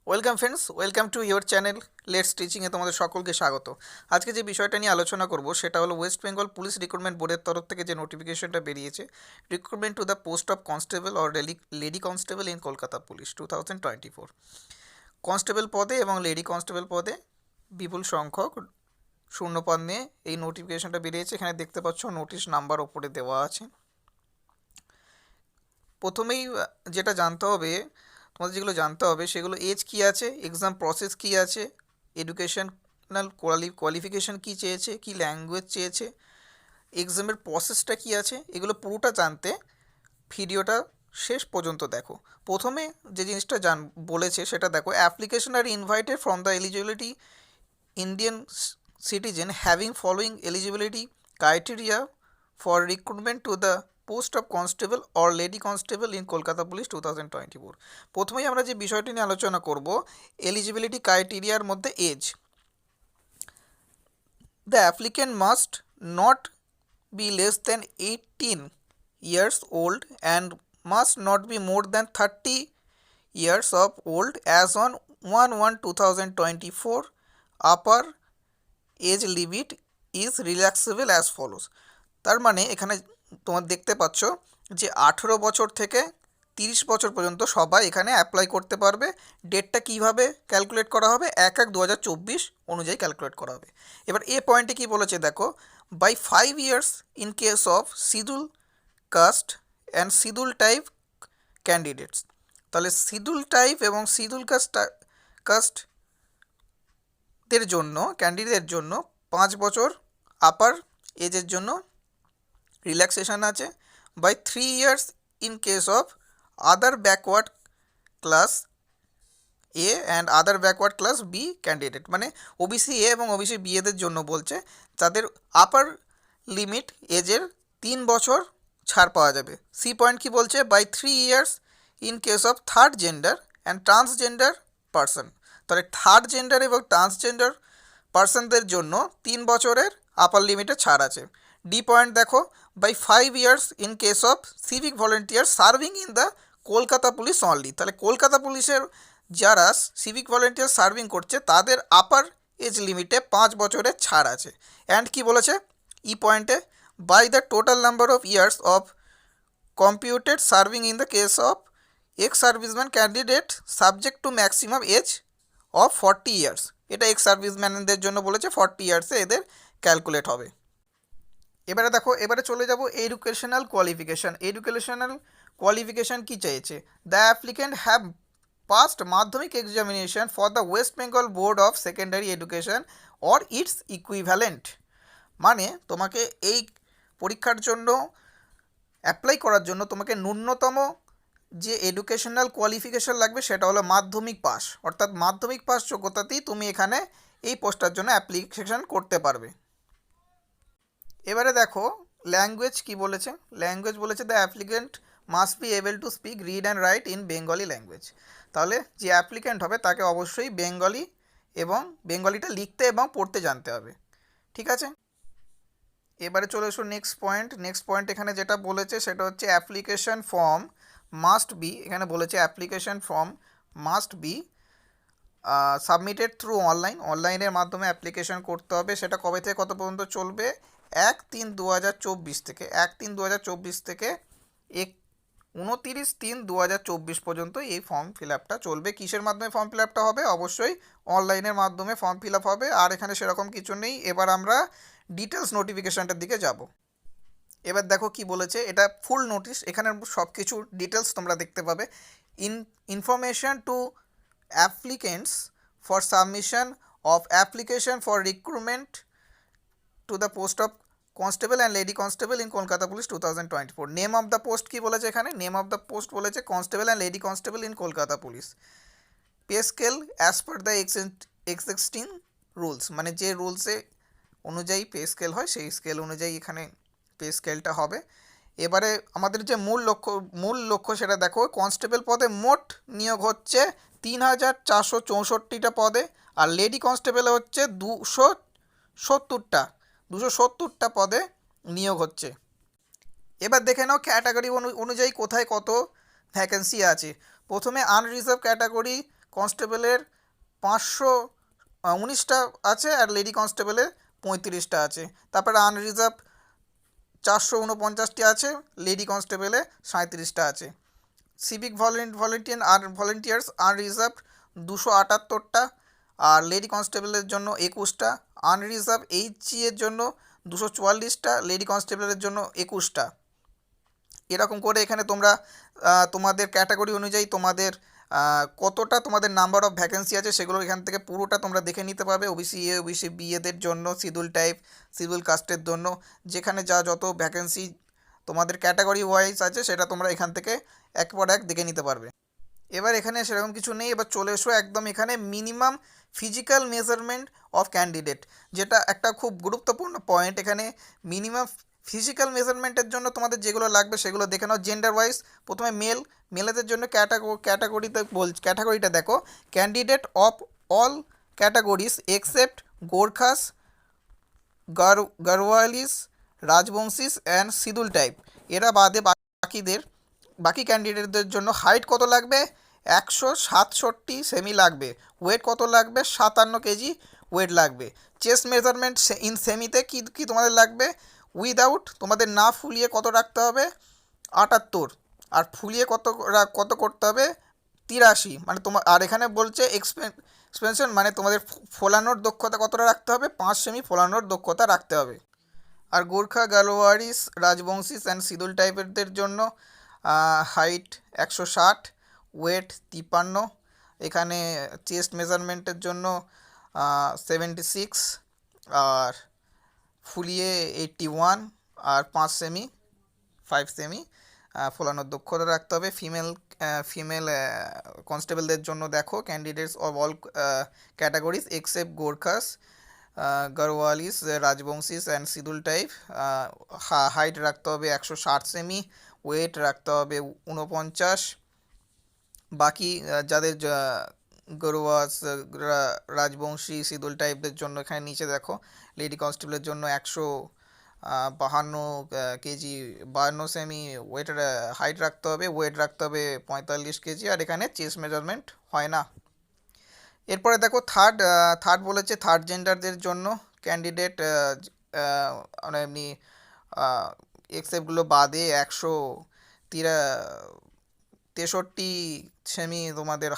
Welcome friends, welcome to your channel let's টিচিংয়ে তোমাদের সকলকে স্বাগত। আজকে যে বিষয়টা নিয়ে আলোচনা করব সেটা হলো ওয়েস্ট বেঙ্গল পুলিশ রিক্রুটমেন্ট বোর্ডের তরফ থেকে যে নোটিফিকেশনটা বেরিয়েছে, recruitment to the post of constable or lady constable in Kolkata police 2024। Constable পদে এবং লেডি কনস্টেবল পদে বিপুল সংখ্যক শূন্যপদ নিয়ে এই নোটিফিকেশনটা বেরিয়েছে। এখানে দেখতে পাচ্ছ নোটিশ নাম্বার ওপরে দেওয়া আছে। প্রথমেই যেটা জানতে হবে, তোমাদের যেগুলো জানতে হবে সেগুলো এজ কী আছে, এক্সাম প্রসেস কী আছে, এডুকেশনাল কোয়ালিফিকেশান কী চেয়েছে, কী ল্যাঙ্গুয়েজ চেয়েছে, এক্সামের প্রসেসটা কী আছে, এগুলো পুরোটা জানতে ভিডিওটা শেষ পর্যন্ত দেখো। প্রথমে যে জিনিসটা বলেছে সেটা দেখো, application are invited from the eligibility Indian citizen having following eligibility criteria for recruitment to the post of constable or lady constable in Kolkata police 2024। প্রথমেই আমরা যে বিষয়টি নিয়ে আলোচনা করব, এলিজিবিলিটি ক্রাইটেরিয়ার মধ্যে age. The applicant must not be less than 18 years old and must not be more than 30 years of old as on 1/1/2024. Upper age limit is relaxable as follows. তার মানে এখানে তোমার দেখতে পাচ্ছ যে 18 বছর থেকে 30 বছর পর্যন্ত সবাই এখানে অ্যাপ্লাই করতে পারবে। ডেটটা কিভাবে ক্যালকুলেট করা হবে, 1/1/2024 অনুযায়ী ক্যালকুলেট করা হবে। এবার এ পয়েন্টে কি বলেছে দেখো, by 5 years in case of schedule caste and schedule tribe candidates. তাহলে শিডিউল টাইপ এবং শিডিউল কাস্টদের জন্য, ক্যান্ডিডেটের জন্য 5 বছর আপার এজের জন্য রিল্যাক্সেশন আছে। By 3 years in case of other backward class A and other backward class B candidate, মানে ওবিসি এ এবং ওবিসি বি এদের জন্য বলছে, তাদের আপার লিমিট এজের 3 বছর ছাড় পাওয়া যাবে। সি পয়েন্ট কি বলছে, by 3 years in case of third gender and transgender person. তাহলে থার্ড জেন্ডার এবং ট্রান্সজেন্ডার পারসনদের জন্য 3 বছরের আপার লিমিটে ছাড় আছে। ডি পয়েন্ট দেখো, by 5 years in case of civic volunteer serving in the Kolkata police only. তাহলে কলকাতা পুলিশের যারা সিভিক ভলেন্টিয়ার সার্ভিং করছে তাদের আপার এজ লিমিটে 5 বছরের ছাড় আছে। অ্যান্ড কি বলেছে ই পয়েন্টে, by the total number of years of computed serving in the case of ex serviceman candidate subject to maximum age of 40 years। এটা এক্স সার্ভিসম্যানদের জন্য বলেছে, 40 ইয়ার্সে এদের ক্যালকুলেট হবে। এবারে দেখো, এবারে চলে যাব এডুকেশনাল কোয়ালিফিকেশান। এডুকেশনাল কোয়ালিফিকেশান কী চেয়েছে, দ্য অ্যাপ্লিকেন্ট হ্যাভ পাস্ট মাধ্যমিক examination for the West Bengal board of secondary education or its equivalent. মানে তোমাকে এই পরীক্ষার জন্য অ্যাপ্লাই করার জন্য তোমাকে ন্যূনতম যে এডুকেশনাল কোয়ালিফিকেশান লাগবে সেটা হলো মাধ্যমিক পাস, অর্থাৎ মাধ্যমিক পাস যোগ্যতাতেই তুমি এখানে এই পোস্টটার জন্য অ্যাপ্লিকেশান করতে পারবে। এবারে দেখো ল্যাঙ্গুয়েজ কি বলেছে। ল্যাঙ্গুয়েজ বলেছে the applicant must be able to speak, read and right in Bengali language. তাহলে যে অ্যাপ্লিকেন্ট হবে তাকে অবশ্যই বেঙ্গলি এবং বেঙ্গলিটা লিখতে এবং পড়তে জানতে হবে। ঠিক আছে, এবারে চলে এসো নেক্সট পয়েন্ট। নেক্সট পয়েন্ট এখানে যেটা বলেছে সেটা হচ্ছে অ্যাপ্লিকেশন ফর্ম মাস্ট বি, এখানে বলেছে application form must be submitted through online. অনলাইনের মাধ্যমে অ্যাপ্লিকেশন করতে হবে। সেটা কবে থেকে কত পর্যন্ত চলবে, 1/3/2024 থেকে 1/3/2024 থেকে 29/3/2024 পর্যন্ত এই ফর্ম ফিল আপটা চলবে। কিসের মাধ্যমে ফর্ম ফিল আপটা হবে, অবশ্যই অনলাইনের মাধ্যমে ফর্ম ফিল আপ হবে। আর এখানে সেরকম কিছু নেই। এবার আমরা ডিটেলস নোটিফিকেশানটার দিকে যাব। এবার দেখো কি বলেছে, এটা ফুল নোটিশ, এখানে সব কিছু ডিটেলস তোমরা দেখতে পাবে। Information to applicants for submission of application for recruitment to the post of constable and lady constable in Kolkata police 2024। Name of the post কী বলেছে এখানে, নেম অফ দ্য পোস্ট বলেছে constable and lady constable in Kolkata police. Pay scale as per the existing rules, মানে যে রুলসে অনুযায়ী pay scale হয় সেই scale অনুযায়ী এখানে পে স্কেলটা হবে। এবারে আমাদের যে মূল লক্ষ্য সেটা দেখো, কনস্টেবল পদে মোট নিয়োগ হচ্ছে 3,464টা পদে, আর লেডি কনস্টেবলে হচ্ছে 270টা পদে নিয়োগ হচ্ছে। এবার দেখে নাও ক্যাটাগরি অনুযায়ী কোথায় কত ভ্যাকেন্সি আছে। প্রথমে আনরিজার্ভ ক্যাটাগরি কনস্টেবলের 519টা আছে আর লেডি কনস্টেবলের 35টা আছে। তারপরে আনরিজার্ভ 449টি আছে, লেডি কনস্টেবলে 37টা আছে। সিভিক ভলেন্টিয়ার্স আনরিজার্ভ 278টা, আর লেডি কনস্টেবলের জন্য 21টা, আনরিজার্ভ এইচজি এর জন্য 244টা, লেডি কনস্টেবলের জন্য 21টা। এরকম করে এখানে তোমরা তোমাদের ক্যাটাগরি অনুযায়ী তোমাদের কতটা তোমাদের নাম্বার অফ ভ্যাকেন্সি আছে সেগুলো এখান থেকে পুরোটা তোমরা দেখে নিতে পারবে। ওবিসি এ, ওবিসি বি এদের জন্য, শিডিউল টাইপ, শিডিউল কাস্টের জন্য, যেখানে যত ভ্যাকেন্সি তোমাদের ক্যাটাগরি ওয়াইজ আছে সেটা তোমরা এখান থেকে এক পর এক দেখে নিতে পারবে। এবার এখানে সেরকম কিছু নেই, এবার চলে এসো একদম এখানে minimum physical measurement of candidate, যেটা একটা খুব গুরুত্বপূর্ণ পয়েন্ট। এখানে মিনিমাম ফিজিক্যাল মেজারমেন্টের জন্য তোমাদের যেগুলো লাগবে সেগুলো দেখে নাও। জেন্ডার ওয়াইজ প্রথমে মেলেদের জন্য ক্যাটাগরিটা দেখো, candidate of all categories except Gorkhas, Garhwalis, Rajbanshis and schedule type. এরা বাদে বাকি ক্যান্ডিডেটদের জন্য হাইট কত লাগবে? 167 সেমি লাগবে। ওয়েট কত লাগবে? 57 কেজি ওয়েট লাগবে। চেস্ট মেজারমেন্ট ইন সেমিতে কি তোমাদের লাগবে? উইদাউট তোমাদের না ফুলিয়ে কত রাখতে হবে? 78। আর ফুলিয়ে কত করতে হবে? 83। মানে তোমার, আর এখানে বলছে এক্সপেনশন মানে তোমাদের ফোলানোর দক্ষতা কতটা রাখতে হবে? 5 সেমি ফোলানোর দক্ষতা রাখতে হবে। আর গোর্খা, গালওয়ারিস, রাজবংশীস অ্যান্ড শিডিউল টাইপেরদের জন্য হাইট 160, ওয়েট 53। এখানে চেস্ট মেজারমেন্টের জন্য 76, আর ফুলিয়ে 81, আর 5 সেমি ফোলানোর দক্ষতা রাখতে হবে। ফিমেল কনস্টেবলদের জন্য দেখো, candidates of all categories except Gorkhas, Garhwalis, Rajbanshis and schedule type. Height রাখতে হবে 160 সেমি, ওয়েট রাখতে হবে 49। বাকি যাদের গরুয়াস, রাজবংশী, শিডিউল টাইপদের জন্য এখানে নিচে দেখো, লেডি কনস্টেবলের জন্য 152 কেজি 52 সেমি ওয়েটের হাইট রাখতে হবে, ওয়েট রাখতে হবে 45 কেজি, আর এখানে চেস্ট মেজারমেন্ট হয় না। এরপরে দেখো থার্ড বলেছে থার্ড জেন্ডারদের জন্য ক্যান্ডিডেট মানে এমনি এক্সেপ্টগুলো বাদে 163 সেমি তোমাদের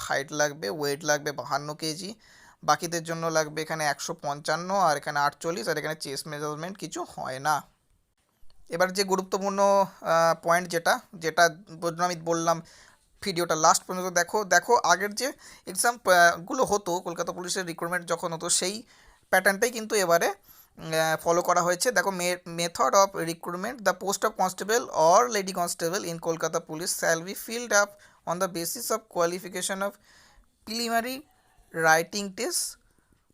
হাইট লাগবে, ওয়েট লাগবে 52 কেজি। বাকিদের জন্য লাগবে এখানে 155, আর এখানে 48, আর এখানে চেস্ট মেজারমেন্ট কিছু হয় না। এবার যে গুরুত্বপূর্ণ পয়েন্ট যেটা আমি বললাম, ভিডিওটা লাস্ট পর্যন্ত দেখো আগের যে এক্সামগুলো হতো কলকাতা পুলিশের রিক্রুটমেন্ট যখন হতো সেই প্যাটার্নটাই কিন্তু এবারে ফলো করা হয়েছে। দেখো, method of recruitment, the post of constable or lady constable in Kolkata police shall be filled up on the basis of qualification of preliminary writing tests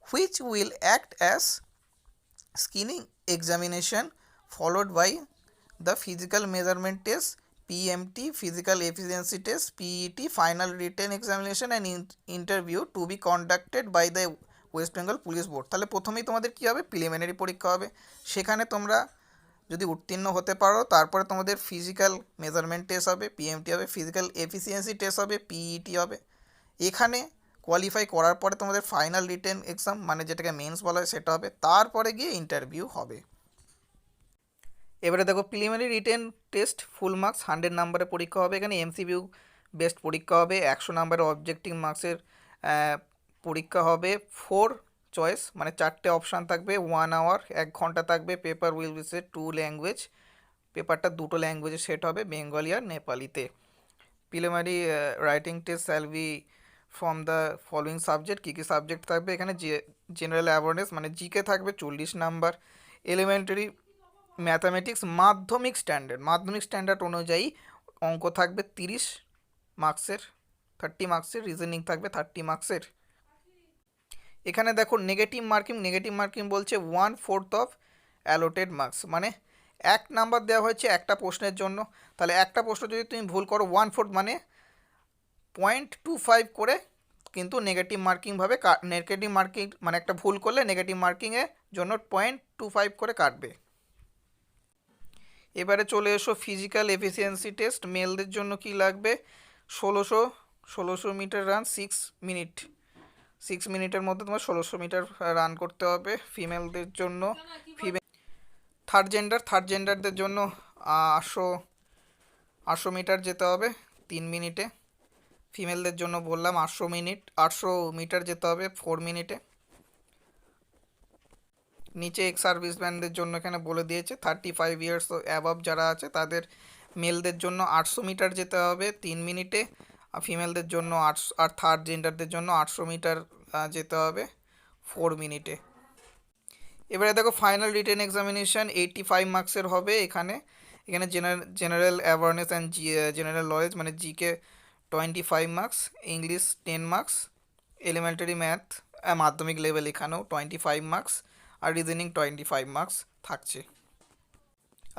which will act as screening examination followed by the physical measurement test, PMT, physical efficiency test, PET, final written examination and interview to be conducted by the West Bengal police board. তাহলে প্রথমেই তোমাদের কী হবে? Preliminary পরীক্ষা হবে। সেখানে তোমরা যদি উত্তীর্ণ হতে পারো তারপরে তোমাদের ফিজিক্যাল মেজারমেন্ট টেস্ট হবে, পিএমটি হবে, ফিজিক্যাল এফিসিয়েন্সি টেস্ট হবে, পিইটি হবে। এখানে কোয়ালিফাই করার পরে তোমাদের ফাইনাল রিটেন এক্সাম মানে যেটাকে মেন্স বলা হয় সেটা হবে, তারপরে গিয়ে ইন্টারভিউ হবে। এবারে দেখো, preliminary written test full marks 100 নাম্বারের পরীক্ষা হবে। এখানে এমসিকিউ বেস্ট পরীক্ষা হবে, 100 নাম্বারের অবজেক্টিভ মার্কসের পরীক্ষা হবে। 4 চয়েস মানে 4টে অপশান থাকবে, 1 আওয়ার 1 ঘন্টা থাকবে। Paper will be set 2 language, পেপারটা 2টো ল্যাঙ্গুয়েজে সেট হবে, বেঙ্গলি আর নেপালিতে। Preliminary writing test shall be from the following subject. কী কী সাবজেক্ট থাকবে? এখানে জেনারেল অ্যাওয়ারনেস মানে জিকে থাকবে 40 নাম্বার, এলিমেন্টারি ম্যাথামেটিক্স মাধ্যমিক স্ট্যান্ডার্ড অনুযায়ী অঙ্ক থাকবে 30 মার্কসের, 30 মার্কসের, রিজনিং থাকবে 30 মার্কসের। এখানে দেখো নেগেটিভ মার্কিং বলছে 1/4 অফ অ্যালোটেড মার্কস, মানে 1 নাম্বার দেওয়া হয়েছে একটা প্রশ্নের জন্য। তাহলে একটা প্রশ্ন যদি তুমি ভুল করো 1/4 মানে 0.25 করে কিন্তু নেগেটিভ মার্কিং মানে একটা ভুল করলে নেগেটিভ মার্কিংয়ের জন্য 0.25 করে কাটবে। এবারে চলে এসো ফিজিক্যাল এফিসিয়েন্সি টেস্ট। মেলদের জন্য কি লাগবে? 1600 মিটার রান 6 মিনিট, 6 মিনিটের মধ্যে তোমার 1600 মিটার রান করতে হবে ফিমেলদের জন্য। ফিমেল থার্ড জেন্ডারদের জন্য 800 মিটার যেতে হবে 3 মিনিটে। ফিমেলদের জন্য বললাম 800 মিটার যেতে হবে 4 মিনিটে। নিচে এক্স সার্ভিসম্যানদের জন্য এখানে বলে দিয়েছে 35 ইয়ার্স অ্যাবভ যারা আছে তাদের মেলদের জন্য 800 মিটার যেতে হবে 3 মিনিটে, আর ফিমেলদের জন্য আর থার্ড জেন্ডারদের জন্য 800 মিটার যেতে হবে 4 মিনিটে। এবারে দেখো ফাইনাল রিটেন এক্সামিনেশান 85 মার্কসের হবে। এখানে general awareness and general knowledge মানে GK 25 marks, English 10 marks, elementary math মাধ্যমিক লেভেল এখানেও 25 মার্কস, আর রিজনিং 25 মার্কস থাকছে।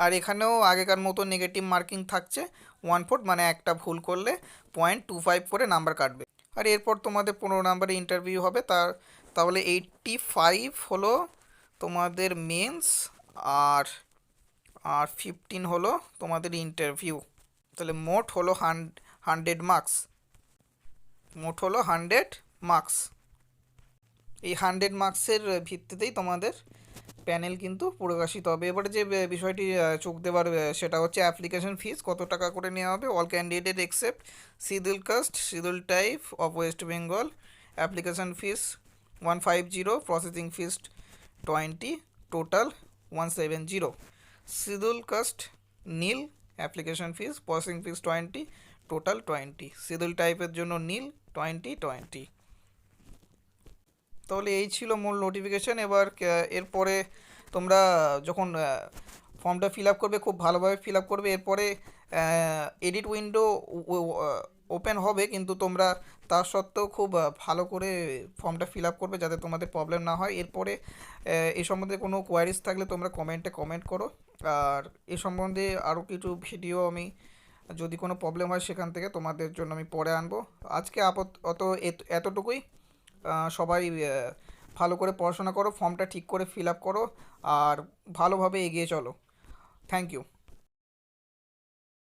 আর এখানেও আগেকার মতো নেগেটিভ মার্কিং থাকছে 1/4, মানে একটা ভুল করলে 0.25 করে নাম্বার কাটবে। আর এরপর তোমাদের 15 নাম্বারে ইন্টারভিউ হবে। তাহলে 85 হলো তোমাদের মেন্স, আর 15 হলো তোমাদের ইন্টারভিউ। তাহলে মোট হলো 100 মার্কস। এই 100 মার্কসের ভিত্তিতেই তোমাদের প্যানেল কিন্তু প্রকাশিত হবে। এবারে যে বিষয়টি চোখ দেওয়ার সেটা হচ্ছে অ্যাপ্লিকেশন ফিস কত টাকা করে নেওয়া হবে। All candidate except schedule caste, schedule tribe of West Bengal. Application fees 150, processing fees 20, total 170। Schedule caste nil, application fees, processing fees 20, total 20। Schedule টাইপের জন্য নীল 20। তাহলে এই ছিল মূল নোটিফিকেশান। এবার এরপরে তোমরা যখন ফর্মটা ফিল আপ করবে খুব ভালোভাবে ফিল আপ করবে। এরপরে এডিট উইন্ডো ওপেন হবে, কিন্তু তোমরা তার সত্ত্বেও খুব ভালো করে ফর্মটা ফিল আপ করবে যাতে তোমাদের প্রবলেম না হয়। এরপরে এই সম্বন্ধে কোনো কোয়ারিজ থাকলে তোমরা কমেন্ট করো। আর এ সম্বন্ধে আরও কিছু ভিডিও আমি যদি কোনো প্রবলেম হয় সেখান থেকে তোমাদের জন্য আমি পরে আনবো। আজকে আপাতত এতটুকুই। সবাই ভালো করে পড়াশোনা করো, ফর্মটা ঠিক করে ফিল আপ করো, আর ভালোভাবে এগিয়ে চলো। Thank you.